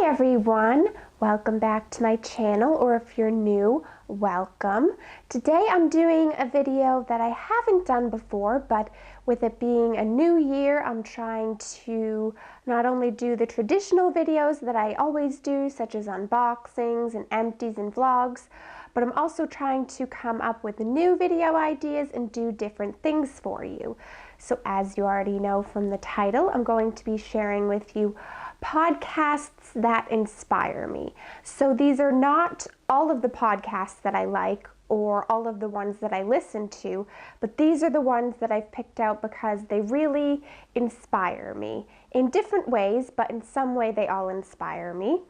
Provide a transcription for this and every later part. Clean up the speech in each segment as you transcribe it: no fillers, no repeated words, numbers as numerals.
everyone, welcome back to my channel, or if you're new, welcome. Today I'm doing a video that I haven't done before, but with it being a new year, I'm trying to not only do the traditional videos that I always do, such as unboxings and empties and vlogs, but I'm also trying to come up with new video ideas and do different things for you. So as you already know from the title, I'm going to be sharing with you podcasts that inspire me. So these are not all of the podcasts that I like or all of the ones that I listen to, but these are the ones that I've picked out because they really inspire me in different ways, but in some way they all inspire me.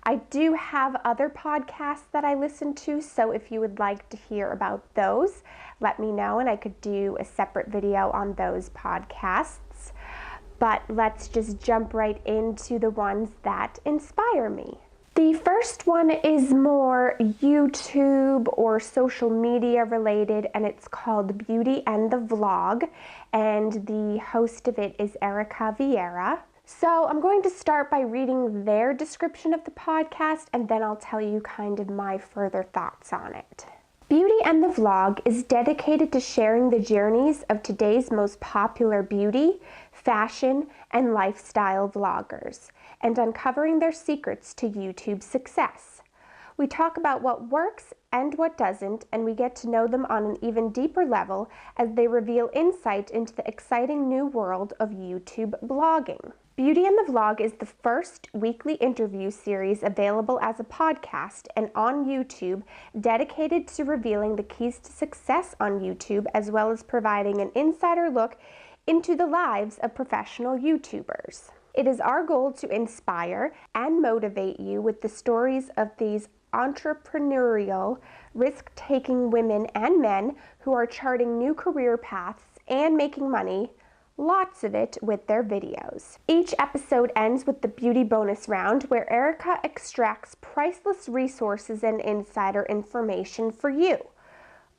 I do have other podcasts that I listen to, so if you would like to hear about those, let me know and I could do a separate video on those podcasts. But let's just jump right into the ones that inspire me. The first one is more YouTube or social media related, and it's called Beauty and the Vlog, and the host of it is Erica Vieira. So I'm going to start by reading their description of the podcast, and then I'll tell you kind of my further thoughts on it. Beauty and the Vlog is dedicated to sharing the journeys of today's most popular beauty, fashion, and lifestyle vloggers, and uncovering their secrets to YouTube success. We talk about what works and what doesn't, and we get to know them on an even deeper level as they reveal insight into the exciting new world of YouTube blogging. Beauty and the Vlog is the first weekly interview series available as a podcast and on YouTube, dedicated to revealing the keys to success on YouTube, as well as providing an insider look into the lives of professional YouTubers. It is our goal to inspire and motivate you with the stories of these entrepreneurial, risk-taking women and men who are charting new career paths and making money, lots of it, with their videos. Each episode ends with the beauty bonus round, where Erica extracts priceless resources and insider information for you,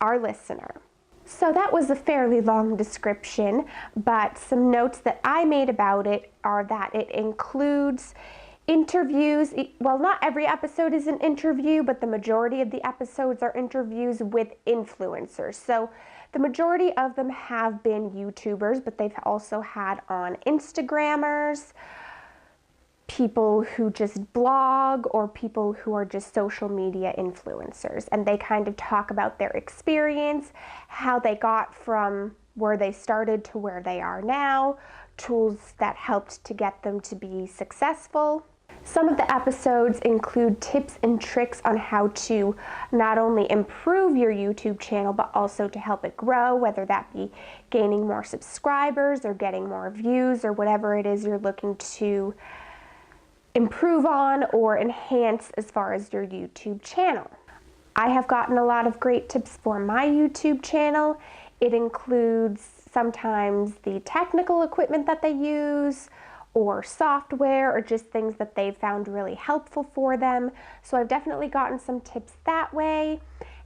our listener. So that was a fairly long description, but some notes that I made about it are that it includes interviews. Well, not every episode is an interview, but the majority of the episodes are interviews with influencers. So the majority of them have been YouTubers, but they've also had on Instagrammers, people who just blog, or people who are just social media influencers. And they kind of talk about their experience, how they got from where they started to where they are now, tools that helped to get them to be successful. Some of the episodes include tips and tricks on how to not only improve your YouTube channel, but also to help it grow, whether that be gaining more subscribers or getting more views or whatever it is you're looking to improve on or enhance as far as your YouTube channel. I have gotten a lot of great tips for my YouTube channel. It includes sometimes the technical equipment that they use, or software, or just things that they've found really helpful for them. So I've definitely gotten some tips that way.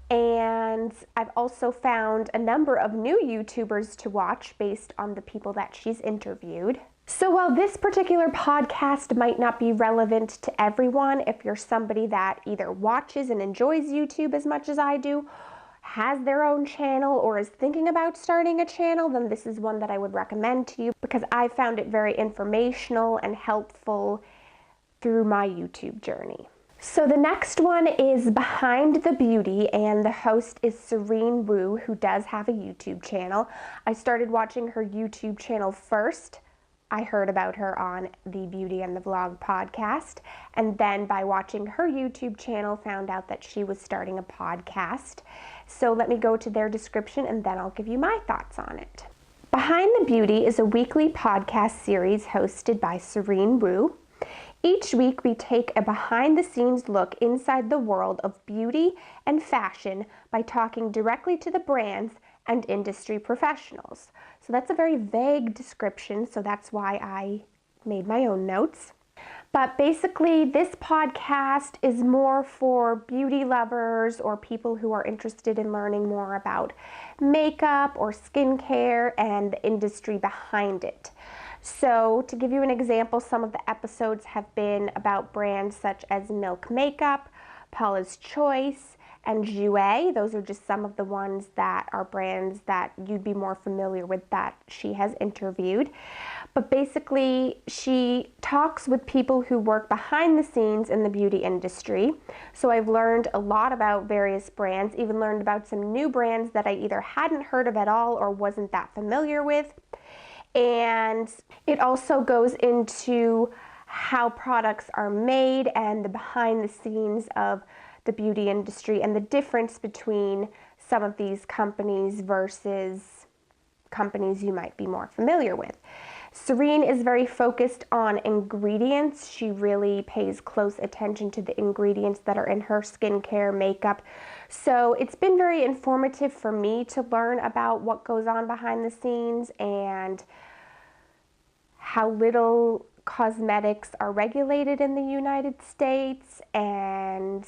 And I've also found a number of new YouTubers to watch based on the people that she's interviewed. So while this particular podcast might not be relevant to everyone, if you're somebody that either watches and enjoys YouTube as much as I do, has their own channel, or is thinking about starting a channel, then this is one that I would recommend to you because I found it very informational and helpful through my YouTube journey. So the next one is Behind the Beauty, and the host is Serene Wu, who does have a YouTube channel. I started watching her YouTube channel first. I heard about her on the Beauty and the Vlog podcast, and then by watching her YouTube channel found out that she was starting a podcast. So let me go to their description and then I'll give you my thoughts on it. Behind the Beauty is a weekly podcast series hosted by Serene Wu. Each week we take a behind-the-scenes look inside the world of beauty and fashion by talking directly to the brands and industry professionals. So that's a very vague description, so that's why I made my own notes. But basically, this podcast is more for beauty lovers or people who are interested in learning more about makeup or skincare and the industry behind it. So to give you an example, some of the episodes have been about brands such as Milk Makeup, Paula's Choice, and Jouer. Those are just some of the ones that are brands that you'd be more familiar with that she has interviewed. But basically, she talks with people who work behind the scenes in the beauty industry. So I've learned a lot about various brands, even learned about some new brands that I either hadn't heard of at all or wasn't that familiar with. And it also goes into how products are made and the behind the scenes of the beauty industry and the difference between some of these companies versus companies you might be more familiar with. Serene is very focused on ingredients. She really pays close attention to the ingredients that are in her skincare, makeup. So it's been very informative for me to learn about what goes on behind the scenes and how little cosmetics are regulated in the United States. And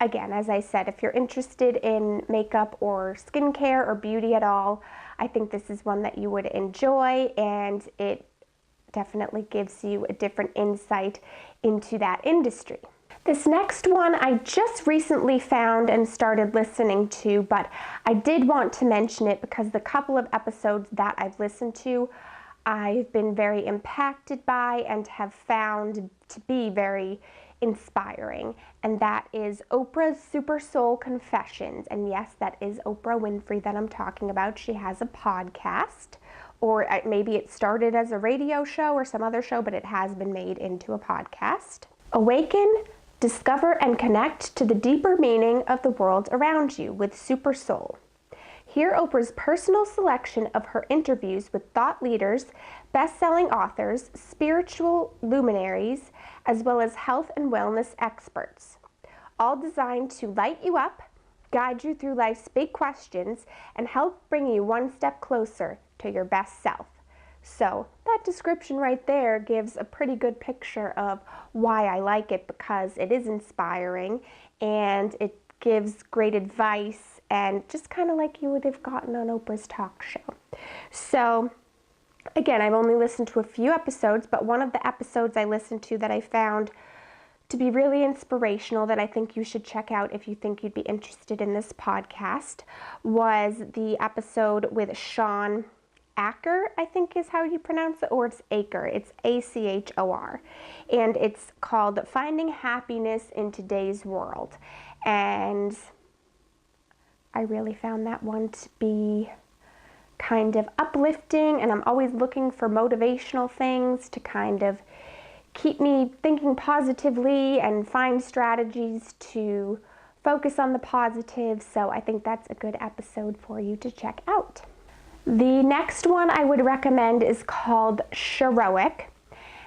again, as I said, if you're interested in makeup or skincare or beauty at all, I think this is one that you would enjoy, and it definitely gives you a different insight into that industry. This next one I just recently found and started listening to, but I did want to mention it because the couple of episodes that I've listened to, I've been very impacted by and have found to be very inspiring, and that is Oprah's Super Soul Confessions. And yes, that is Oprah Winfrey that I'm talking about. She has a podcast, or maybe it started as a radio show or some other show, but it has been made into a podcast. Awaken, discover, and connect to the deeper meaning of the world around you with Super Soul. Hear Oprah's personal selection of her interviews with thought leaders, best-selling authors, spiritual luminaries, as well as health and wellness experts, all designed to light you up, guide you through life's big questions, and help bring you one step closer to your best self. So that description right there gives a pretty good picture of why I like it, because it is inspiring and it gives great advice and just kind of like you would have gotten on Oprah's talk show. So again, I've only listened to a few episodes, but one of the episodes I listened to that I found to be really inspirational that I think you should check out if you think you'd be interested in this podcast was the episode with Sean Acker, I think is how you pronounce it, or it's Acher. It's Achor. And it's called Finding Happiness in Today's World. And I really found that one to be kind of uplifting, and I'm always looking for motivational things to kind of keep me thinking positively and find strategies to focus on the positive. So I think that's a good episode for you to check out. The next one I would recommend is called Chirag.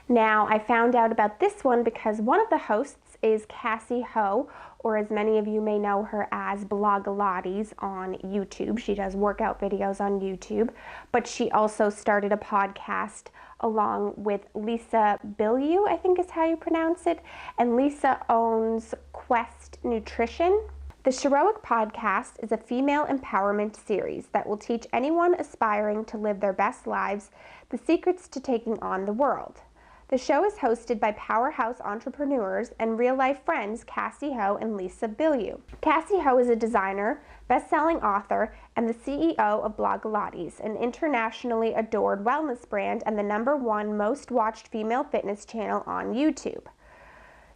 Now, I found out about this one because one of the hosts is Cassie Ho, or as many of you may know her as Blogilates on YouTube. She does workout videos on YouTube, but she also started a podcast along with Lisa Bilyeu, I think is how you pronounce it, and Lisa owns Quest Nutrition. The Chirag Podcast is a female empowerment series that will teach anyone aspiring to live their best lives the secrets to taking on the world. The show is hosted by powerhouse entrepreneurs and real-life friends Cassie Ho and Lisa Bilyeu. Cassie Ho is a designer, best-selling author, and the CEO of Blogilates, an internationally adored wellness brand and the #1 most watched female fitness channel on YouTube.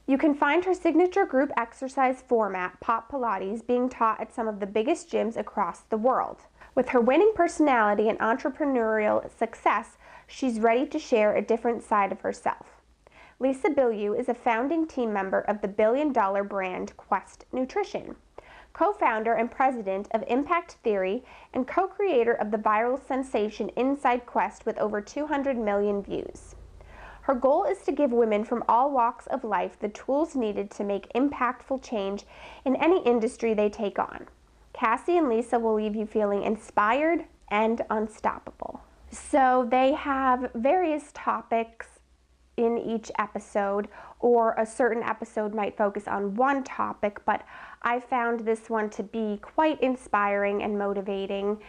You can find her signature group exercise format, Pop Pilates, being taught at some of the biggest gyms across the world. With her winning personality and entrepreneurial success, she's ready to share a different side of herself. Lisa Bilyeu is a founding team member of the billion-dollar brand Quest Nutrition, co-founder and president of Impact Theory, and co-creator of the viral sensation Inside Quest with over 200 million views. Her goal is to give women from all walks of life the tools needed to make impactful change in any industry they take on. Cassie and Lisa will leave you feeling inspired and unstoppable. So they have various topics in each episode, or a certain episode might focus on one topic, but I found this one to be quite inspiring and motivating.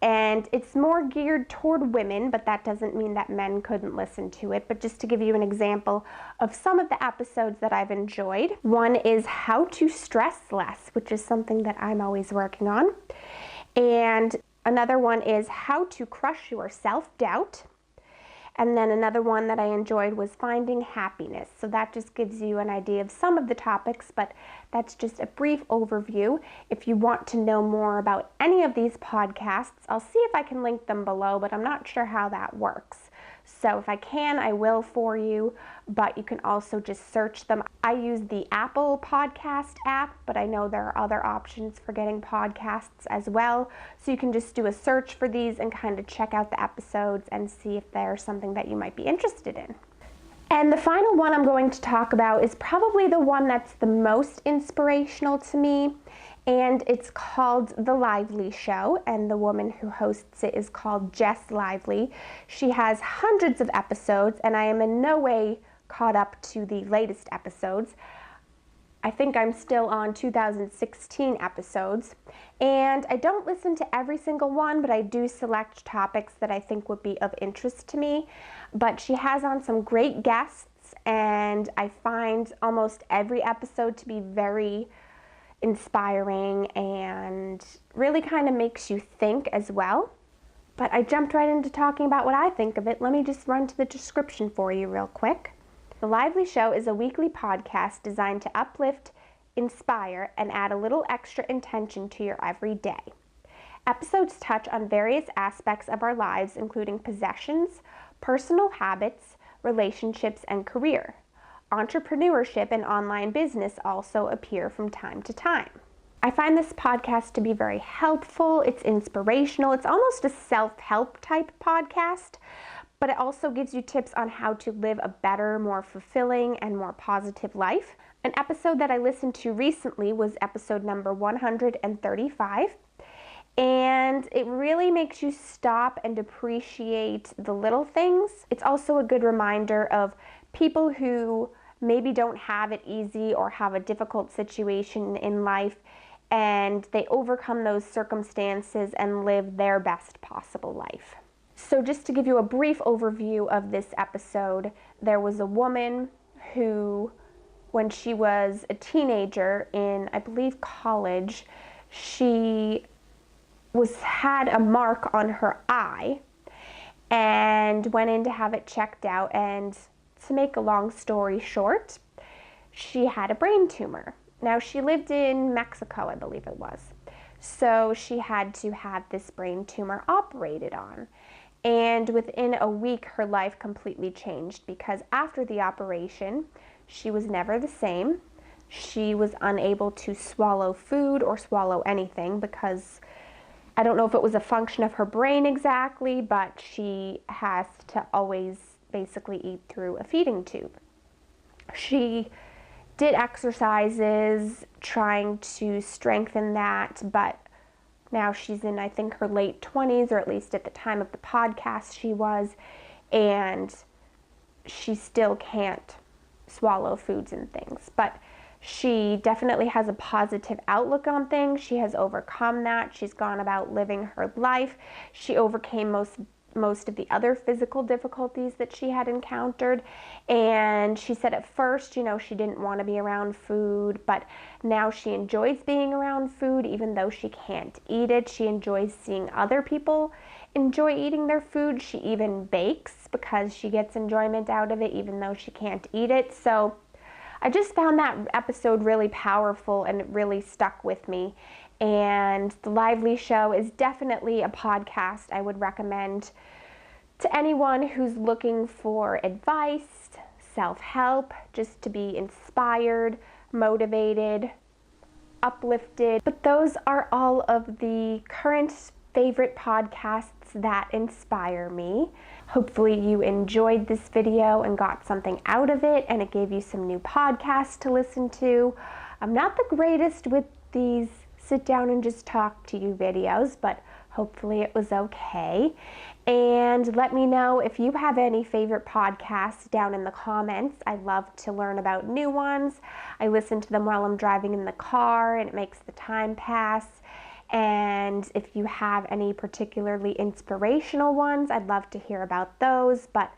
And it's more geared toward women, but that doesn't mean that men couldn't listen to it. But just to give you an example of some of the episodes that I've enjoyed, one is How to Stress Less, which is something that I'm always working on. And another one is How to Crush Your Self-Doubt. And then another one that I enjoyed was Finding Happiness. So that just gives you an idea of some of the topics, but that's just a brief overview. If you want to know more about any of these podcasts, I'll see if I can link them below, but I'm not sure how that works. So if I can, I will for you, but you can also just search them. I use the Apple Podcast app, but I know there are other options for getting podcasts as well. So you can just do a search for these and kind of check out the episodes and see if there's something that you might be interested in. And the final one I'm going to talk about is probably the one that's the most inspirational to me, and it's called The Lively Show, and the woman who hosts it is called Jess Lively. She has hundreds of episodes, and I am in no way caught up to the latest episodes. I think I'm still on 2016 episodes, and I don't listen to every single one, but I do select topics that I think would be of interest to me. But she has on some great guests, and I find almost every episode to be very inspiring and really kind of makes you think as well. But I jumped right into talking about what I think of it. Let me just run to the description for you real quick. The Lively Show is a weekly podcast designed to uplift, inspire, and add a little extra intention to your everyday. Episodes touch on various aspects of our lives, including possessions, personal habits, relationships, and career. Entrepreneurship and online business also appear from time to time. I find this podcast to be very helpful. It's inspirational. It's almost a self-help type podcast, but it also gives you tips on how to live a better, more fulfilling, and more positive life. An episode that I listened to recently was episode number 135, and it really makes you stop and appreciate the little things. It's also a good reminder of people who maybe don't have it easy or have a difficult situation in life, and they overcome those circumstances and live their best possible life. So just to give you a brief overview of this episode, there was a woman who, when she was a teenager in, I believe, college, she had a mark on her eye and went in to have it checked out, and to make a long story short, she had a brain tumor. Now, she lived in Mexico, I believe it was. So she had to have this brain tumor operated on. And within a week, her life completely changed, because after the operation, she was never the same. She was unable to swallow food or swallow anything, because I don't know if it was a function of her brain exactly, but she has to always basically eat through a feeding tube. She did exercises trying to strengthen that, but now she's in, I think, her late 20s, or at least at the time of the podcast she was, and she still can't swallow foods and things. But she definitely has a positive outlook on things. She has overcome that. She's gone about living her life. She overcame most of the other physical difficulties that she had encountered, and she said at first, she didn't want to be around food, but now she enjoys being around food even though she can't eat it. She enjoys seeing other people enjoy eating their food. She even bakes because she gets enjoyment out of it even though she can't eat it. So I just found that episode really powerful, and it really stuck with me. And The Lively Show is definitely a podcast I would recommend to anyone who's looking for advice, self-help, just to be inspired, motivated, uplifted. But those are all of the current favorite podcasts that inspire me. Hopefully you enjoyed this video and got something out of it, and it gave you some new podcasts to listen to. I'm not the greatest with these sit down and just talk to you videos, but hopefully it was okay. And let me know if you have any favorite podcasts down in the comments. I love to learn about new ones. I listen to them while I'm driving in the car, and it makes the time pass. And if you have any particularly inspirational ones, I'd love to hear about those, but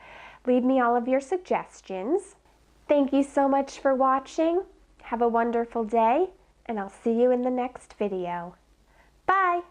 leave me all of your suggestions. Thank you so much for watching. Have a wonderful day, and I'll see you in the next video. Bye!